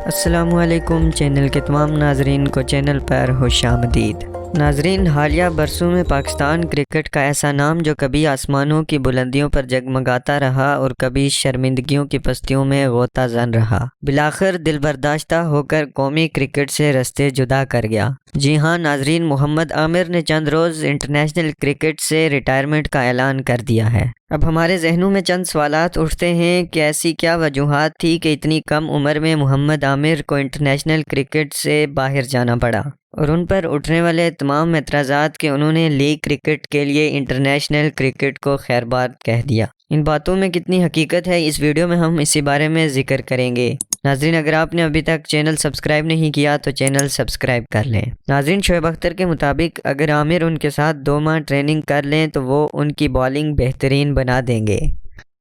السلام علیکم، چینل کے تمام ناظرین کو چینل پر خوش آمدید۔ ناظرین، حالیہ برسوں میں پاکستان کرکٹ کا ایسا نام جو کبھی آسمانوں کی بلندیوں پر جگمگاتا رہا اور کبھی شرمندگیوں کی پستیوں میں غوطہ زن رہا، بالآخر دل برداشتہ ہو کر قومی کرکٹ سے رستے جدا کر گیا۔ جی ہاں ناظرین، محمد عامر نے چند روز انٹرنیشنل کرکٹ سے ریٹائرمنٹ کا اعلان کر دیا ہے۔ اب ہمارے ذہنوں میں چند سوالات اٹھتے ہیں کہ ایسی کیا وجوہات تھی کہ اتنی کم عمر میں محمد عامر کو انٹرنیشنل کرکٹ سے باہر جانا پڑا، اور ان پر اٹھنے والے تمام اعتراضات کہ انہوں نے لیگ کرکٹ کے لیے انٹرنیشنل کرکٹ کو خیر باد کہہ دیا۔ ان باتوں میں کتنی حقیقت ہے، اس ویڈیو میں ہم اسی بارے میں ذکر کریں گے۔ ناظرین، اگر آپ نے ابھی تک چینل سبسکرائب نہیں کیا تو چینل سبسکرائب کر لیں۔ ناظرین، شعیب اختر کے مطابق اگر عامر ان کے ساتھ 2 ماہ ٹریننگ کر لیں تو وہ ان کی بالنگ بہترین بنا دیں گے۔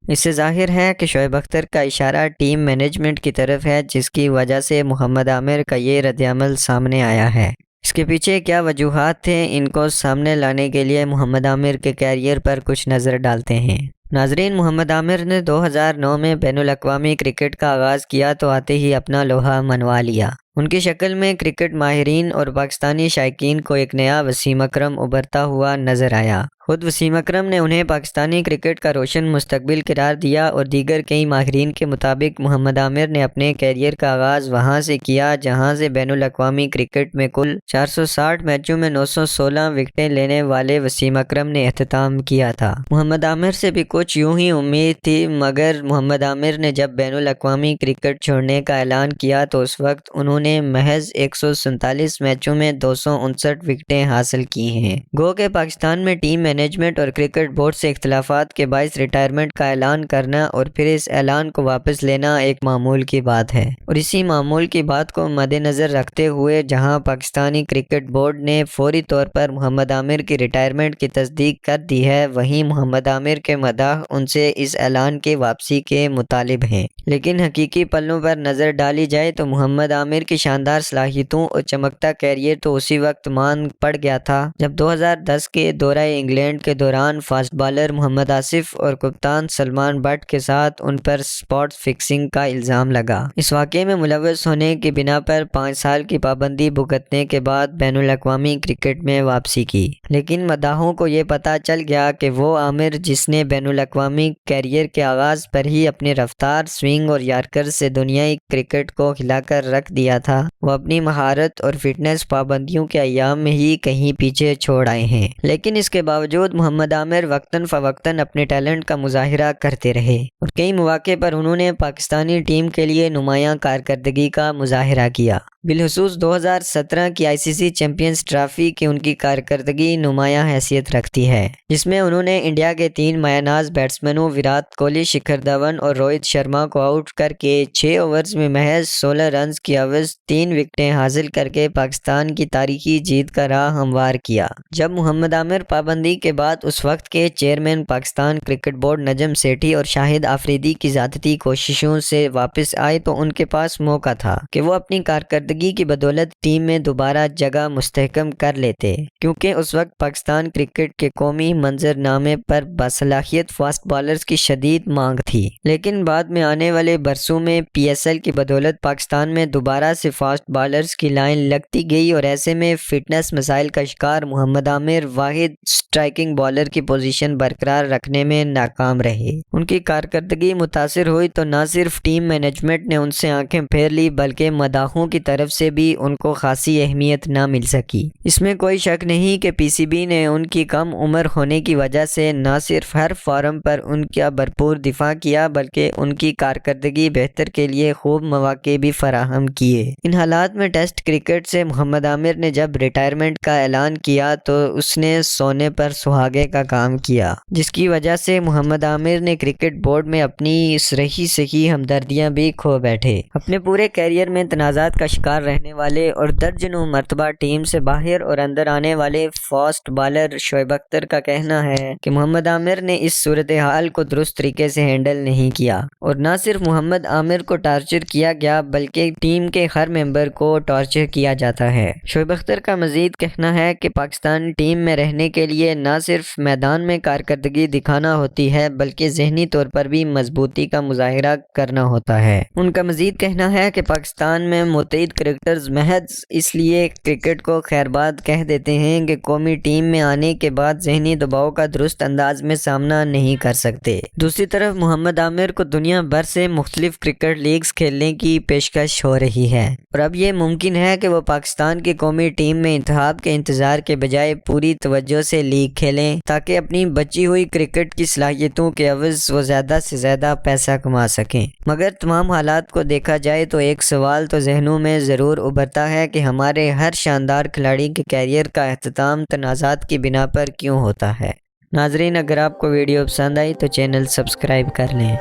اس سے ظاہر ہے کہ شعیب اختر کا اشارہ ٹیم مینجمنٹ کی طرف ہے، جس کی وجہ سے محمد عامر کا یہ رد عمل سامنے آیا ہے۔ اس کے پیچھے کیا وجوہات تھے، ان کو سامنے لانے کے لیے محمد عامر کے کیریئر پر کچھ نظر ڈالتے ہیں۔ ناظرین، محمد عامر نے 2009 میں بین الاقوامی کرکٹ کا آغاز کیا تو آتے ہی اپنا لوہا منوا لیا۔ ان کی شکل میں کرکٹ ماہرین اور پاکستانی شائقین کو ایک نیا وسیم اکرم ابھرتا ہوا نظر آیا۔ خود وسیم اکرم نے انہیں پاکستانی کرکٹ کا روشن مستقبل قرار دیا، اور دیگر کئی ماہرین کے مطابق محمد عامر نے اپنے کیریئر کا آغاز وہاں سے کیا جہاں سے بین الاقوامی کرکٹ میں کل 460 میچوں میں 916 وکٹیں لینے والے وسیم اکرم نے اختتام کیا تھا۔ محمد عامر سے بھی کچھ یوں ہی امید تھی، مگر محمد عامر نے جب بین الاقوامی کرکٹ چھوڑنے کا اعلان کیا تو اس وقت انہوں نے محض 147 میچوں میں 259 وکٹیں حاصل کی ہیں۔ گو کہ پاکستان میں ٹیم مینجمنٹ اور کرکٹ بورڈ سے اختلافات کے باعث ریٹائرمنٹ کا اعلان کرنا اور پھر اس اعلان کو واپس لینا ایک معمول کی بات ہے، اور اسی معمول کی بات کو مد نظر رکھتے ہوئے جہاں پاکستانی کرکٹ بورڈ نے فوری طور پر محمد عامر کی ریٹائرمنٹ کی تصدیق کر دی ہے، وہیں محمد عامر کے مداح ان سے اس اعلان کے واپسی کے مطالب ہیں۔ لیکن حقیقی پلوں پر نظر ڈالی جائے تو محمد عامر کی شاندار صلاحیتوں اور چمکتا کیریئر تو اسی وقت ماند پڑ گیا تھا جب 2010 کے دورہ انگلینڈ کے دوران فاسٹ بالر محمد آصف اور کپتان سلمان بٹ کے ساتھ ان پر سپاٹ فکسنگ کا الزام لگا۔ اس واقعے میں ملوث ہونے کی بنا پر 5 سال کی پابندی بھگتنے کے بعد بین الاقوامی کرکٹ میں واپسی کی، لیکن مداحوں کو یہ پتہ چل گیا کہ وہ عامر جس نے بین الاقوامی کیریئر کے آغاز پر ہی اپنی رفتار، سوئنگ اور یارکر سے دنیائی کرکٹ کو ہلا کر رکھ دیا تھا، وہ اپنی مہارت اور فٹنس پابندیوں کے ایام میں ہی کہیں پیچھے چھوڑ آئے ہیں۔ لیکن اس کے باوجود محمد عامر وقتاً فوقتاً اپنے ٹیلنٹ کا مظاہرہ کرتے رہے، اور کئی مواقع پر انہوں نے پاکستانی ٹیم کے لیے نمایاں کارکردگی کا مظاہرہ کیا۔ بالخصوص 2017 کی ICC چیمپئنز ٹرافی کی ان کی کارکردگی نمایاں حیثیت رکھتی ہے، جس میں انہوں نے انڈیا کے 3 مایہ ناز بیٹسمینوں وراٹ کوہلی، شکھر دھون اور روہت شرما کو آؤٹ کر کے 6 اوورز میں محض 16 رنز کی عوض 3 وکٹیں حاصل کر کے پاکستان کی تاریخی جیت کا راہ ہموار کیا۔ جب محمد عامر پابندی کے بعد اس وقت کے chairman Pakistan cricket board Najam Sethi اور شاہد آفریدی کی ذاتی کوششوں سے واپس آئے تو ان کے پاس موقع تھا کہ وہ اپنی کارکردگی کی بدولت ٹیم میں دوبارہ جگہ مستحکم کر لیتے، کیونکہ اس وقت پاکستان کرکٹ کے قومی منظر نامے پر باصلاحیت فاسٹ بالرز کی شدید مانگ تھی۔ لیکن بعد میں آنے والے برسوں میں PSL کی بدولت پاکستان میں دوبارہ سے فاسٹ بالرز کی لائن لگتی گئی، اور ایسے میں فٹنس مسائل کا شکار محمد عامر واحد سٹرائکنگ بالر کی پوزیشن برقرار رکھنے میں ناکام رہے۔ ان کی کارکردگی متاثر ہوئی تو نہ صرف ٹیم مینجمنٹ نے ان سے آنکھیں پھیر لی بلکہ مداحوں کی طرف سے بھی ان کو خاصی اہمیت نہ مل سکی۔ اس میں کوئی شک نہیں کہ PCB نے ان کی کم عمر ہونے کی وجہ سے نہ صرف ہر فارم پر ان کا بھرپور دفاع کیا بلکہ ان کی کارکردگی بہتر کے لیے خوب مواقع بھی فراہم کیے۔ ان حالات میں ٹیسٹ کرکٹ سے محمد عامر نے جب ریٹائرمنٹ کا اعلان کیا تو اس نے سونے پر سہاگے کا کام کیا، جس کی وجہ سے محمد عامر نے کرکٹ بورڈ میں اپنی صحیح ہمدردیاں بھی کھو بیٹھے۔ اپنے پورے کیریئر میں تنازعات کا شکار شکار رہنے والے اور درجنوں مرتبہ ٹیم سے باہر اور اندر آنے والے فاسٹ بالر شعیب اختر کا کہنا ہے کہ محمد عامر نے اس صورتحال کو درست طریقے سے ہینڈل نہیں کیا، اور نہ صرف محمد عامر کو ٹارچر کیا گیا بلکہ ٹیم کے ہر ممبر کو ٹارچر کیا جاتا ہے۔ شعیب اختر کا مزید کہنا ہے کہ پاکستان ٹیم میں رہنے کے لیے نہ صرف میدان میں کارکردگی دکھانا ہوتی ہے بلکہ ذہنی طور پر بھی مضبوطی کا مظاہرہ کرنا ہوتا ہے۔ ان کا مزید کہنا ہے کہ پاکستان میں متعدد کرکٹرز محض اس لیے کرکٹ کو خیرباد کہہ دیتے ہیں کہ قومی ٹیم میں آنے کے بعد ذہنی دباؤ کا درست انداز میں سامنا نہیں کر سکتے۔ دوسری طرف محمد عامر کو دنیا بھر سے مختلف کرکٹ لیگز کھیلنے کی پیشکش ہو رہی ہے، اور اب یہ ممکن ہے کہ وہ پاکستان کی قومی ٹیم میں انتخاب کے انتظار کے بجائے پوری توجہ سے لیگ کھیلیں تاکہ اپنی بچی ہوئی کرکٹ کی صلاحیتوں کے عوض وہ زیادہ سے زیادہ پیسہ کما سکیں۔ مگر تمام حالات کو دیکھا جائے تو ایک سوال تو ذہنوں میں ضرور ابھرتا ہے کہ ہمارے ہر شاندار کھلاڑی کے کیریئر کا اختتام تنازعات کی بنا پر کیوں ہوتا ہے؟ ناظرین، اگر آپ کو ویڈیو پسند آئی تو چینل سبسکرائب کر لیں۔